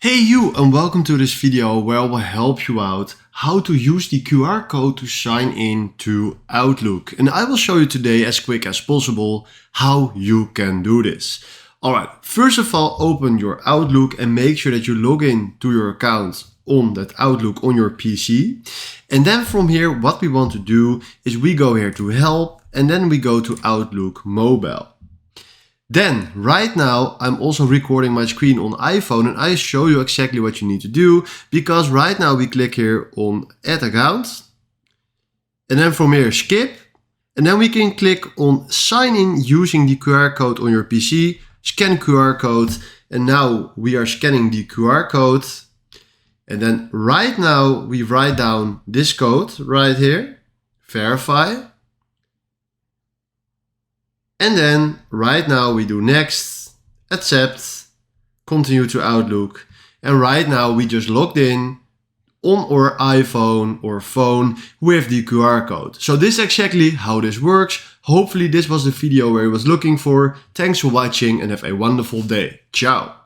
Hey you, and welcome to this video where I will help you out how to use the QR code to sign in to Outlook. And I will show you today as quick as possible how you can do this. Alright, first of all, open your Outlook and make sure that you log in to your account on that Outlook on your PC. And then from here, what we want to do is we go here to Help and then we go to Outlook Mobile. Then right now I'm also recording my screen on iPhone and I show you exactly what you need to do, because right now we click here on Add Account and then from here skip, and then we can click on sign in using the QR code on your PC, scan QR code, and now we are scanning the QR code, and then right now we write down this code right here, verify. And then right now we do next, accept, continue to Outlook. And right now we just logged in on our iPhone or phone with the QR code. So this is exactly how this works. Hopefully this was the video where I was looking for. Thanks for watching and have a wonderful day. Ciao.